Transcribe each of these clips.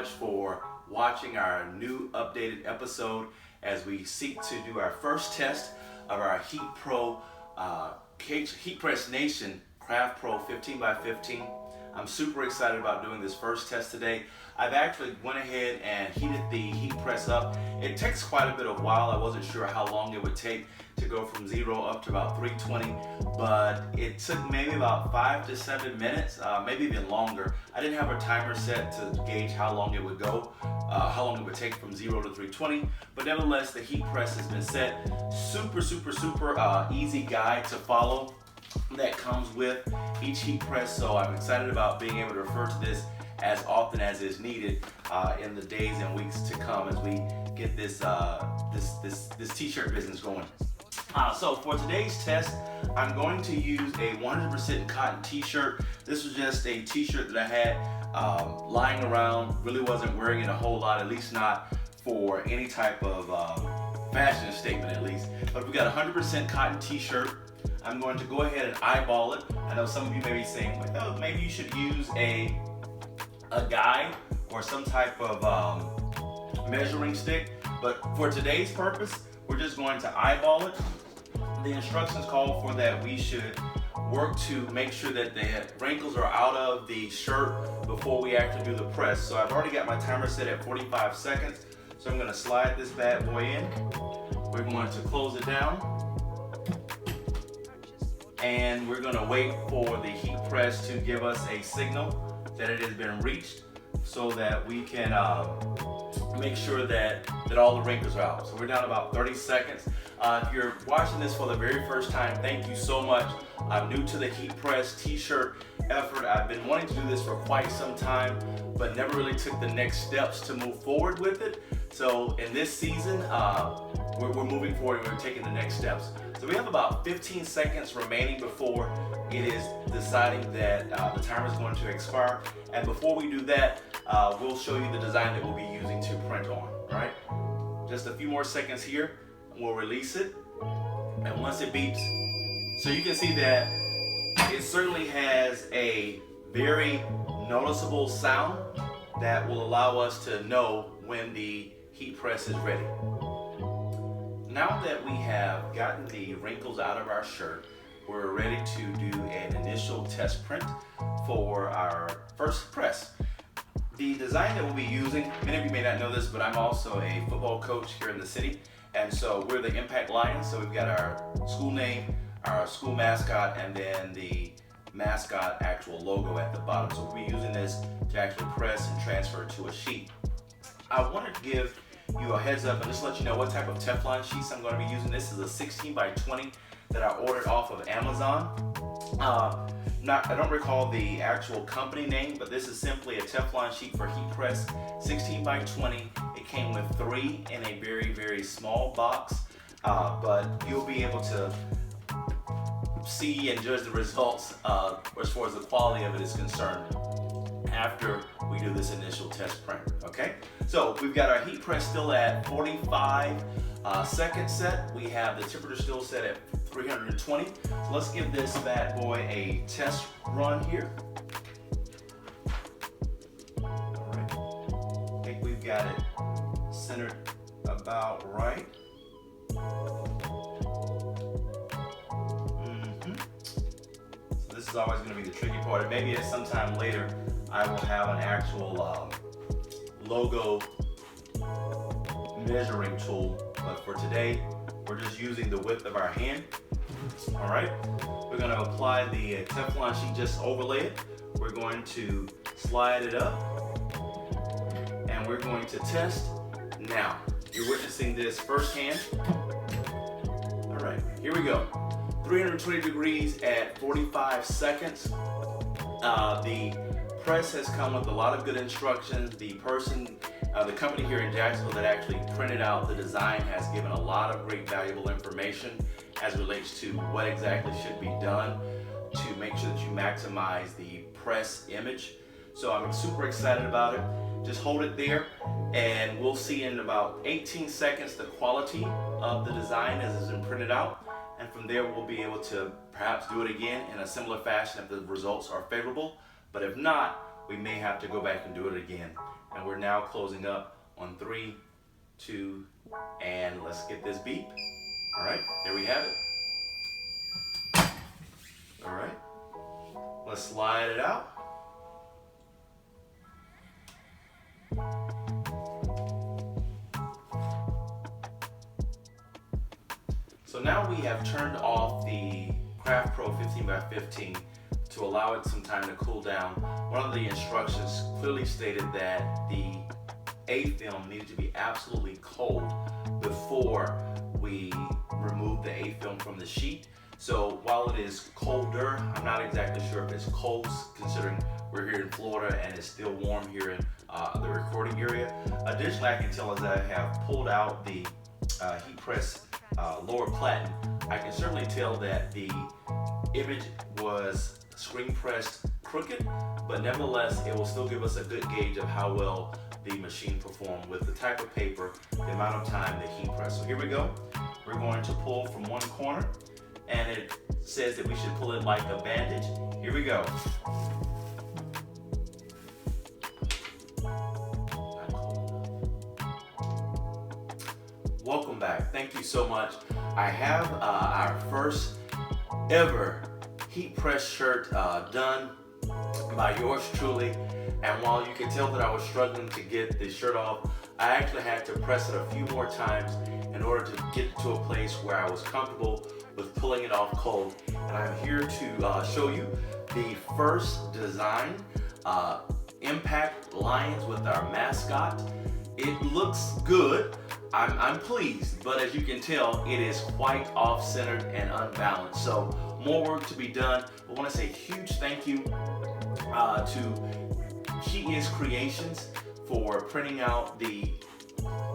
much for watching our new updated episode as we seek to do our first test of our Heat Pro Heat Press Nation Craft Pro 15x15. I'm super excited about doing this first test today. I've actually went ahead and heated the heat press up. It takes quite a bit of while. I wasn't sure how long it would take to go from 0 up to about 320, but it took maybe about 5 to 7 minutes, maybe even longer. I didn't have a timer set to gauge how long it would go, how long it would take from 0 to 320, but nevertheless, the heat press has been set. Super easy guide to follow that comes with each heat press, so I'm excited about being able to refer to this as often as is needed in the days and weeks to come as we get this t-shirt business going. So for today's test, I'm going to use a 100% cotton t-shirt. This was just a t-shirt that I had lying around, really wasn't wearing it a whole lot, at least not for any type of fashion statement at least. But we got a 100% cotton t-shirt. I'm going to go ahead and eyeball it. I know some of you may be saying, well, maybe you should use a guide or some type of measuring stick, but for today's purpose, we're just going to eyeball it. The instructions call for that we should work to make sure that the wrinkles are out of the shirt before we actually do the press. So I've already got my timer set at 45 seconds, so I'm going to slide this bad boy in. We're going to close it down, and we're going to wait for the heat press to give us a signal that it has been reached so that we can make sure that all the wrinkles are out. So we're down about 30 seconds. If you're watching this for the very first time, thank you so much. I'm new to the heat press t-shirt effort. I've been wanting to do this for quite some time, but never really took the next steps to move forward with it. So in this season, we're moving forward and we're taking the next steps. So we have about 15 seconds remaining before it is deciding that the timer is going to expire. And before we do that, we'll show you the design that we'll be using to print on, all right? Just a few more seconds here, and we'll release it. And once it beeps, so you can see that it certainly has a very noticeable sound that will allow us to know when the heat press is ready. Now that we have gotten the wrinkles out of our shirt, we're ready to do an initial test print for our first press. The design that we'll be using, many of you may not know this, but I'm also a football coach here in the city, and so we're the Impact Lions. So we've got our school name, our school mascot, and then the mascot actual logo at the bottom. So we'll be using this to actually press and transfer to a sheet. I wanted to give you a heads up and just let you know what type of Teflon sheets I'm going to be using. This is a 16x20 that I ordered off of Amazon. I don't recall the actual company name, but this is simply a Teflon sheet for heat press, 16x20. It came with 3 in a very small box, but you'll be able to see and judge the results as far as the quality of it is concerned after we do this initial test print, okay? So we've got our heat press still at 45 seconds set. We have the temperature still set at 320. So let's give this bad boy a test run here. All right, I think we've got it centered about right. So this is always going to be the tricky part, and maybe at some time later I will have an actual logo measuring tool, but for today we're just using the width of our hand. All right, we're going to apply the Teflon sheet, just overlay it. We're going to slide it up, and we're going to test now. You're witnessing this firsthand. All right, here we go. 320 degrees at 45 seconds. The press has come with a lot of good instructions. The company here in Jacksonville that actually printed out the design has given a lot of great valuable information as it relates to what exactly should be done to make sure that you maximize the press image. So I'm super excited about it. Just hold it there, and we'll see in about 18 seconds the quality of the design as it's been printed out. And from there, we'll be able to perhaps do it again in a similar fashion if the results are favorable. But if not, we may have to go back and do it again. And we're now closing up on 3, 2, and let's get this beep. All right, there we have it. All right, let's slide it out. So now we have turned off the Craft Pro 15x15 to allow it some time to cool down. One of the instructions clearly stated that the A-film needed to be absolutely cold before we remove the A-film from the sheet. So while it is colder, I'm not exactly sure if it's cold considering we're here in Florida and it's still warm here in the recording area. Additionally, I can tell as I have pulled out the heat press lower platen, I can certainly tell that the image was screen pressed crooked, but nevertheless it will still give us a good gauge of how well the machine performed with the type of paper, the amount of time the heat press. So here we go. We're going to pull from one corner and it says that we should pull it like a bandage. Here we go. Welcome back. Thank you so much. I have our first ever heat press shirt done by yours truly. And while you can tell that I was struggling to get the shirt off, I actually had to press it a few more times in order to get to a place where I was comfortable with pulling it off cold. And I'm here to show you the first design, Impact Lions with our mascot. It looks good. I'm pleased, but as you can tell, it is quite off-centered and unbalanced. So more work to be done. I want to say a huge thank you to She Is Creations for printing out the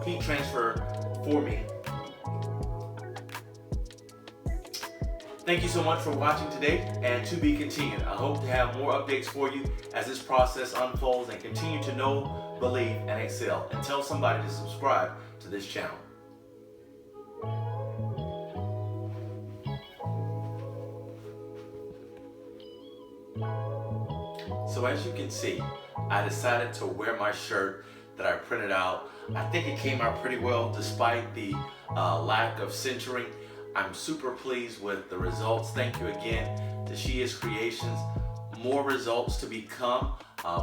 heat transfer for me. Thank you so much for watching today, and to be continued. I hope to have more updates for you as this process unfolds, and continue to know, believe, and excel. And tell somebody to subscribe to this channel. So as you can see, I decided to wear my shirt that I printed out. I think it came out pretty well despite the lack of centering. I'm super pleased with the results. Thank you again to She Is Creations. More results to become,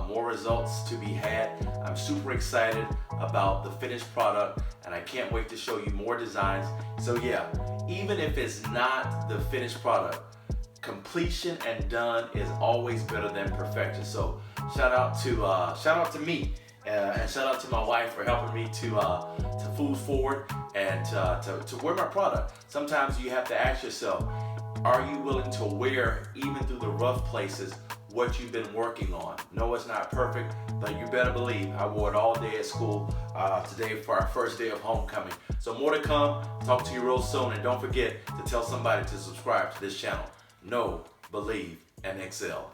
more results to be had. I'm super excited about the finished product, and I can't wait to show you more designs. So yeah, even if it's not the finished product, completion and done is always better than perfection. So shout out to me, and shout out to my wife for helping me to move forward and to wear my product. Sometimes you have to ask yourself, are you willing to wear, even through the rough places, what you've been working on? No, it's not perfect, but you better believe I wore it all day at school today for our first day of homecoming. So more to come. Talk to you real soon, and don't forget to tell somebody to subscribe to this channel. Know, believe, and excel.